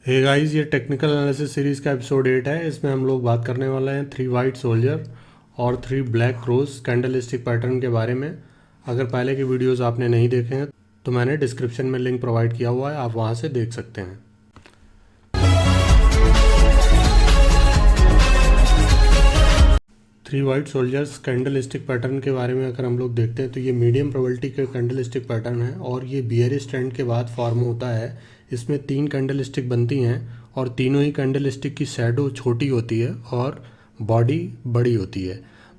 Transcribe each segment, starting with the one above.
Hey guys, ये technical analysis series का episode 8 है। इसमें हम लोग बात करने वाले हैं 3 वाइट सोल्जर और 3 ब्लैक क्रोस कैंडलस्टिक पैटर्न के बारे में। अगर पहले के वीडियोस आपने नहीं देखे हैं तो मैंने डिस्क्रिप्शन में लिंक प्रोवाइड किया हुआ है, आप वहां से देख सकते हैं। 3 वाइट सोल्जर्स कैंडलस्टिक पैटर्न के बारे में अगर हम लोग देखते हैं तो ये मीडियम प्रोबेबिलिटी का कैंडलस्टिक पैटर्न है और ये बियरिश ट्रेंड के बाद फॉर्म होता है। इसमें 3 कैंडलस्टिक बनती हैं और तीनों ही कैंडलस्टिक की शैडो छोटी होती है और बॉडी बड़ी होती है।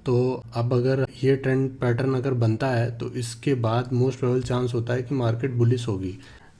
तो अब अगर ये ट्रेंड पैटर्न अगर बनता है तो इसके बाद मोस्ट प्रोबेबल चांस होता है कि मार्केट बुलिश होगी।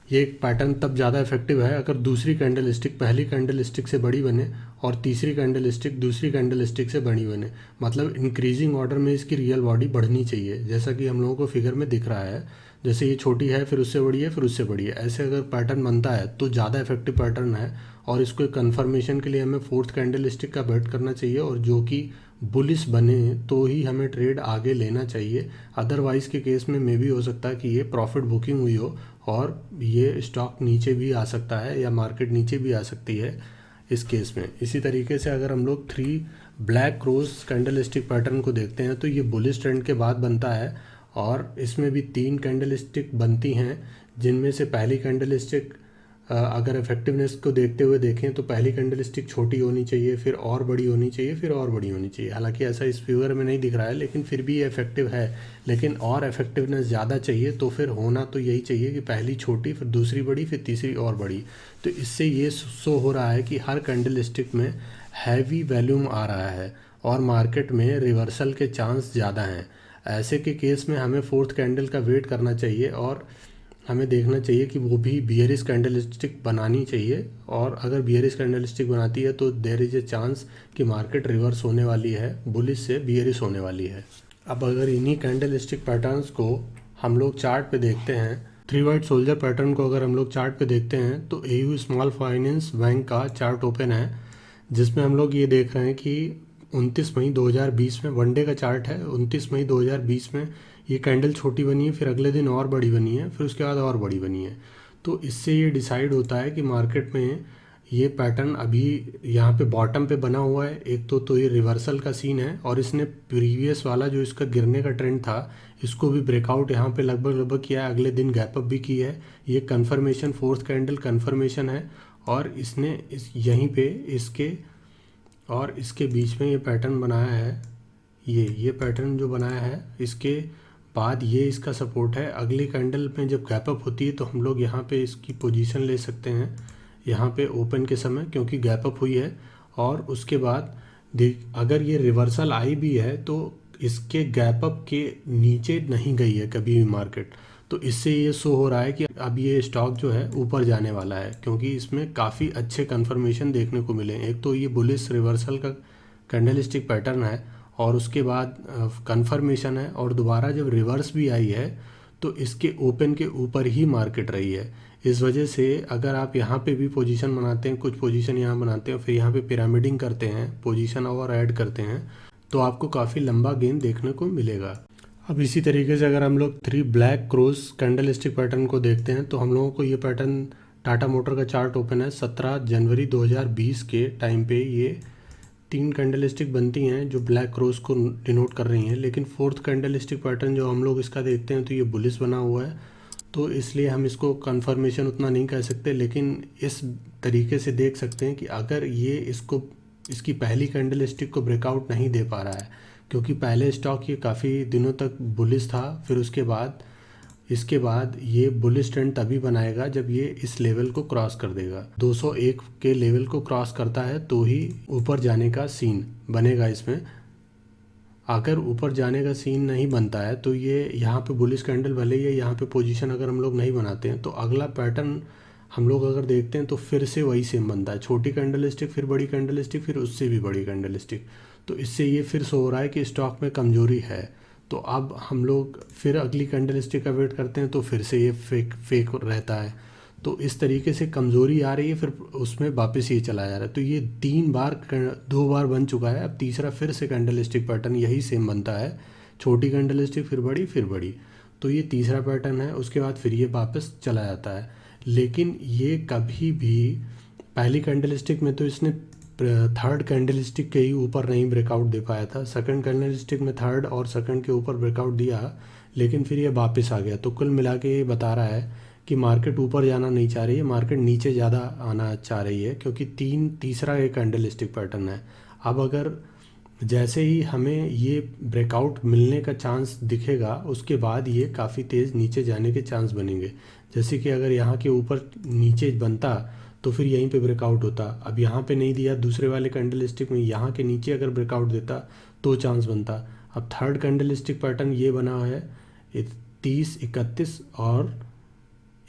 ये एक पैटर्न तब ज़्यादा इफेक्टिव है अगर दूसरी कैंडलस्टिक पहली कैंडलस्टिक से बड़ी बने और तीसरी कैंडलस्टिक दूसरी कैंडलस्टिक से बड़ी बने। मतलब इंक्रीजिंग ऑर्डर में इसकी रियल बॉडी बढ़नी चाहिए, जैसा कि हम लोगों को फिगर में दिख रहा है। जैसे ये छोटी है, फिर उससे बड़ी है, फिर उससे बड़ी है, ऐसे अगर पैटर्न बनता है तो ज़्यादा इफेक्टिव पैटर्न है। और इसको कन्फर्मेशन के लिए हमें फोर्थ कैंडलस्टिक का वेट करना चाहिए और जो कि बुलिश बने तो ही हमें ट्रेड आगे लेना चाहिए। अदरवाइज़ के केस में मे भी हो सकता है कि ये प्रॉफिट बुकिंग हुई हो और ये स्टॉक नीचे भी आ सकता है या मार्केट नीचे भी आ सकती है इस केस में। इसी तरीके से अगर हम लोग 3 ब्लैक क्रोस कैंडलस्टिक पैटर्न को देखते हैं तो ये बुलिश ट्रेंड के बाद बनता है और इसमें भी 3 कैंडलस्टिक बनती हैं, जिनमें से पहली कैंडलस्टिक अगर इफेक्टिवनेस को देखते हुए देखें तो पहली कैंडलस्टिक छोटी होनी चाहिए, फिर और बड़ी होनी चाहिए, फिर और बड़ी होनी चाहिए। हालांकि ऐसा इस फिगर में नहीं दिख रहा है लेकिन फिर भी ये इफेक्टिव है, लेकिन और इफेक्टिवनेस ज़्यादा चाहिए तो फिर होना तो यही चाहिए कि पहली छोटी, फिर दूसरी बड़ी, फिर तीसरी और बड़ी। तो इससे ये शो हो रहा है कि हर कैंडलस्टिक में हैवी वॉल्यूम आ रहा है और मार्केट में रिवर्सल के चांस ज़्यादा हैं। ऐसे के केस में हमें फोर्थ कैंडल का वेट करना चाहिए और हमें देखना चाहिए कि वो भी बियरिश कैंडलस्टिक बनानी चाहिए। और अगर बियरिश कैंडलस्टिक बनाती है तो देयर इज़ ए चांस कि मार्केट रिवर्स होने वाली है, बुलिश से बियरिश होने वाली है। अब अगर इन्हीं कैंडलस्टिक पैटर्न्स को हम लोग चार्ट पे देखते हैं, 3 वाइट सोल्जर पैटर्न को अगर हम लोग चार्ट पे देखते हैं तो एयू स्मॉल फाइनेंस बैंक का चार्ट ओपन है, जिसमें हम लोग ये देख रहे हैं कि 29 मई 2020 में वनडे का चार्ट है। 29 मई 2020 में ये कैंडल छोटी बनी है, फिर अगले दिन और बड़ी बनी है, फिर उसके बाद और बड़ी बनी है। तो इससे ये डिसाइड होता है कि मार्केट में ये पैटर्न अभी यहाँ पे बॉटम पे बना हुआ है। एक तो ये रिवर्सल का सीन है और इसने प्रीवियस वाला जो इसका गिरने का ट्रेंड था इसको भी ब्रेकआउट यहाँ पे लगभग किया है, अगले दिन गैप अप भी की है। ये कन्फर्मेशन, फोर्थ कैंडल कन्फर्मेशन है और इसने यहीं पे इसके और इसके बीच में ये पैटर्न बनाया है। ये पैटर्न जो बनाया है इसके बाद ये इसका सपोर्ट है। अगली कैंडल में जब गैप अप होती है तो हम लोग यहाँ पे इसकी पोजीशन ले सकते हैं, यहाँ पे ओपन के समय, क्योंकि गैप अप हुई है। और उसके बाद अगर ये रिवर्सल आई भी है तो इसके गैप अप के नीचे नहीं गई है कभी भी मार्केट। तो इससे ये शो हो रहा है कि अब ये स्टॉक जो है ऊपर जाने वाला है, क्योंकि इसमें काफ़ी अच्छे कन्फर्मेशन देखने को मिले। एक तो ये बुलिश रिवर्सल का कैंडलस्टिक पैटर्न है और उसके बाद कन्फर्मेशन है और दोबारा जब रिवर्स भी आई है तो इसके ओपन के ऊपर ही मार्केट रही है। इस वजह से अगर आप यहाँ पे भी पोजीशन बनाते हैं, कुछ पोजीशन यहाँ बनाते हैं, फिर यहाँ पे पिरामिडिंग करते हैं, पोजीशन और ऐड करते हैं, तो आपको काफ़ी लंबा गेन देखने को मिलेगा। अब इसी तरीके से अगर हम लोग 3 ब्लैक क्रोस कैंडलस्टिक पैटर्न को देखते हैं तो हम लोगों को ये पैटर्न, टाटा मोटर का चार्ट ओपन है 17 जनवरी 2020 के टाइम पे ये 3 कैंडलस्टिक बनती हैं जो ब्लैक क्रोस को डिनोट कर रही हैं। लेकिन फोर्थ कैंडलस्टिक पैटर्न जो हम लोग इसका देखते हैं तो ये बुलिश बना हुआ है, तो इसलिए हम इसको कंफर्मेशन उतना नहीं कह सकते, लेकिन इस तरीके से देख सकते हैं कि अगर ये इसकी पहली कैंडलस्टिक को ब्रेकआउट नहीं दे पा रहा है, क्योंकि पहले स्टॉक ये काफ़ी दिनों तक बुलिश था, फिर इसके बाद ये बुलिश ट्रेंड तभी बनाएगा जब ये इस लेवल को क्रॉस कर देगा। 201 के लेवल को क्रॉस करता है तो ही ऊपर जाने का सीन बनेगा इसमें। अगर ऊपर जाने का सीन नहीं बनता है तो ये यहाँ पे बुलिश कैंडल भले ही यहाँ पे पोजीशन अगर हम लोग नहीं बनाते हैं तो अगला पैटर्न हम लोग अगर देखते हैं तो फिर से वही सेम बनता है, छोटी कैंडलस्टिक, फिर बड़ी कैंडलस्टिक, फिर उससे भी बड़ी कैंडलस्टिक। तो इससे ये फिर शो हो रहा है कि स्टॉक में कमजोरी है। तो अब हम लोग फिर अगली कैंडलस्टिक का वेट करते हैं तो फिर से ये फेक रहता है। तो इस तरीके से कमज़ोरी आ रही है, फिर उसमें वापस ये चला जा रहा है। तो ये 2 बार बन चुका है, अब तीसरा फिर से कैंडलस्टिक पैटर्न यही सेम बनता है, छोटी कैंडलस्टिक फिर बड़ी फिर बड़ी। तो ये तीसरा पैटर्न है, उसके बाद फिर ये वापस चला जाता है। लेकिन ये कभी भी पहली कैंडलस्टिक में तो इसने थर्ड कैंडलस्टिक के ही ऊपर नहीं ब्रेकआउट दे पाया था, सेकंड कैंडलस्टिक में थर्ड और सेकंड के ऊपर ब्रेकआउट दिया, लेकिन फिर ये वापस आ गया। तो कुल मिला के ये बता रहा है कि मार्केट ऊपर जाना नहीं चाह रही है, मार्केट नीचे ज़्यादा आना चाह रही है, क्योंकि तीसरा एक कैंडलस्टिक पैटर्न है। अब अगर जैसे ही हमें ये ब्रेकआउट मिलने का चांस दिखेगा, उसके बाद ये काफ़ी तेज़ नीचे जाने के चांस बनेंगे। जैसे कि अगर यहाँ के ऊपर नीचे बनता तो फिर यहीं पे ब्रेकआउट होता। अब यहाँ पे नहीं दिया, दूसरे वाले कैंडलस्टिक में यहाँ के नीचे अगर ब्रेकआउट देता तो चांस बनता। अब थर्ड कैंडलस्टिक पैटर्न ये बना है 30, 31 और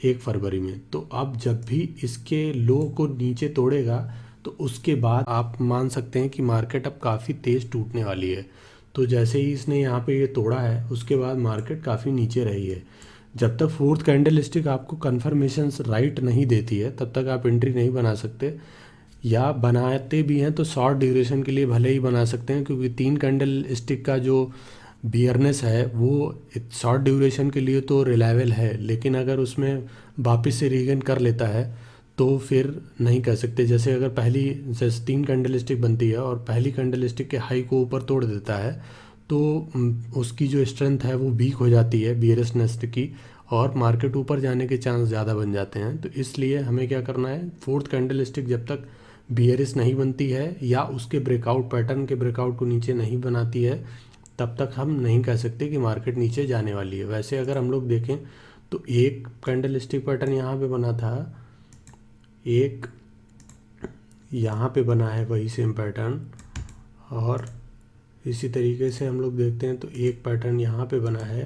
1 फरवरी में। तो अब जब भी इसके लो को नीचे तोड़ेगा तो उसके बाद आप मान सकते हैं कि मार्केट अब काफ़ी तेज़ टूटने वाली है। तो जैसे ही इसने यहाँ पे ये तोड़ा है, उसके बाद मार्केट काफ़ी नीचे रही है। जब तक फोर्थ कैंडलस्टिक आपको कन्फर्मेशंस राइट नहीं देती है, तब तक आप एंट्री नहीं बना सकते, या बनाते भी हैं तो शॉर्ट ड्यूरेशन के लिए भले ही बना सकते हैं, क्योंकि 3 कैंडलस्टिक का जो बियरनेस है वो शॉर्ट ड्यूरेशन के लिए तो रिलायबल है, लेकिन अगर उसमें वापस से रीगेन कर लेता है तो फिर नहीं कह सकते। जैसे अगर जैसे 3 कैंडलस्टिक बनती है और पहली कैंडलस्टिक के हाई को ऊपर तोड़ देता है, तो उसकी जो स्ट्रेंथ है वो वीक हो जाती है बियरिशनेस की, और मार्केट ऊपर जाने के चांस ज़्यादा बन जाते हैं। तो इसलिए हमें क्या करना है, फोर्थ कैंडलस्टिक जब तक बियरिश नहीं बनती है या उसके ब्रेकआउट पैटर्न के ब्रेकआउट को नीचे नहीं बनाती है, तब तक हम नहीं कह सकते कि मार्केट नीचे जाने वाली है। वैसे अगर हम लोग देखें तो एक कैंडलस्टिक पैटर्न यहाँ पे बना था, एक यहाँ पे बना है वही सेम पैटर्न, और इसी तरीके से हम लोग देखते हैं तो एक पैटर्न यहाँ पे बना है।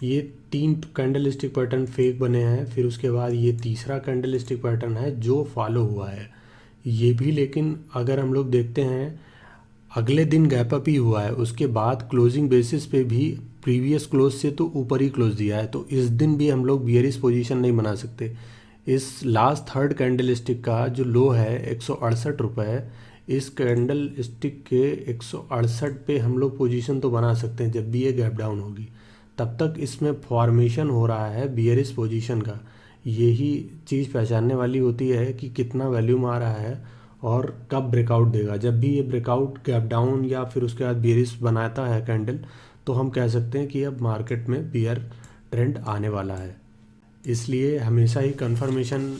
ये 3 कैंडलस्टिक पैटर्न फेक बने हैं, फिर उसके बाद ये तीसरा कैंडलस्टिक पैटर्न है जो फॉलो हुआ है ये भी। लेकिन अगर हम लोग देखते हैं अगले दिन गैप अप ही हुआ है, उसके बाद क्लोजिंग बेसिस पे भी प्रीवियस क्लोज से तो ऊपर ही क्लोज दिया है, तो इस दिन भी हम लोग बियरिश पोजीशन नहीं बना सकते। इस लास्ट थर्ड कैंडलस्टिक का जो लो है 168 रुपये, इस कैंडल स्टिक के 168 पे हम लोग पोजीशन तो बना सकते हैं जब भी ये गैप डाउन होगी। तब तक इसमें फॉर्मेशन हो रहा है बियरिश पोजीशन का। यही चीज़ पहचानने वाली होती है कि कितना वैल्यूम आ रहा है और कब ब्रेकआउट देगा। जब भी ये ब्रेकआउट गैप डाउन या फिर उसके बाद बियरिश बनाता है कैंडल, तो हम कह सकते हैं कि अब मार्केट में बियर ट्रेंड आने वाला है। इसलिए हमेशा ही कंफर्मेशन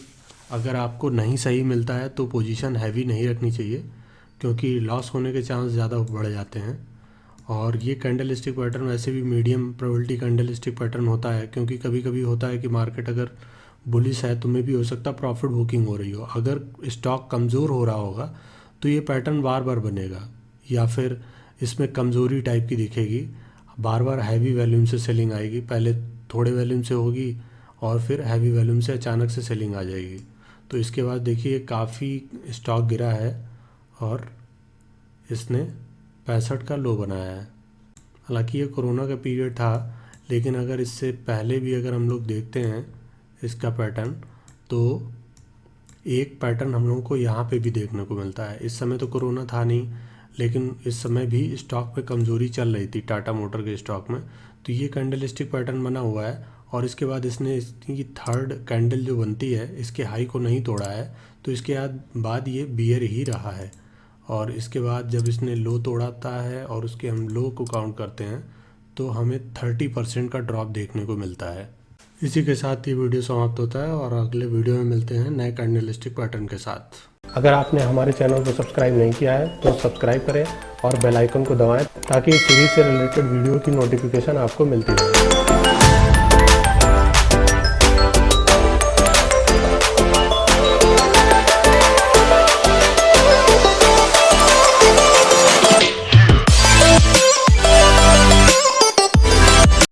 अगर आपको नहीं सही मिलता है तो पोजीशन हैवी नहीं रखनी चाहिए, क्योंकि लॉस होने के चांस ज़्यादा बढ़ जाते हैं। और ये कैंडलस्टिक पैटर्न वैसे भी मीडियम प्रोबेबिलिटी कैंडलस्टिक पैटर्न होता है, क्योंकि कभी कभी होता है कि मार्केट अगर बुलिश है तो में भी हो सकता है प्रॉफिट बुकिंग हो रही हो। अगर स्टॉक कमज़ोर हो रहा होगा तो ये पैटर्न बार बार बनेगा, या फिर इसमें कमज़ोरी टाइप की दिखेगी, बार बार हैवी वॉल्यूम से सेलिंग आएगी, पहले थोड़े वॉल्यूम से होगी और फिर हैवी वॉल्यूम से अचानक से सेलिंग आ जाएगी। तो इसके बाद देखिए काफ़ी स्टॉक गिरा है और इसने 65 का लो बनाया है। हालांकि ये कोरोना का पीरियड था, लेकिन अगर इससे पहले भी अगर हम लोग देखते हैं इसका पैटर्न, तो एक पैटर्न हम लोगों को यहाँ पे भी देखने को मिलता है। इस समय तो कोरोना था नहीं, लेकिन इस समय भी स्टॉक पे कमज़ोरी चल रही थी टाटा मोटर के स्टॉक में। तो ये कैंडलस्टिक पैटर्न बना हुआ है और इसके बाद इसने इसकी थर्ड कैंडल जो बनती है इसके हाई को नहीं तोड़ा है, तो इसके बाद ये बियर ही रहा है। और इसके बाद जब इसने लो तोड़ाता है और उसके हम लो को काउंट करते हैं तो हमें 30% का ड्रॉप देखने को मिलता है। इसी के साथ ये वीडियो समाप्त होता है और अगले वीडियो में मिलते हैं नए कैंडलस्टिक पैटर्न के साथ। अगर आपने हमारे चैनल को सब्सक्राइब नहीं किया है तो सब्सक्राइब करें और बेल आइकन को दबाएं, ताकि सीरीज से रिलेटेड वीडियो की नोटिफिकेशन आपको मिलती रहे।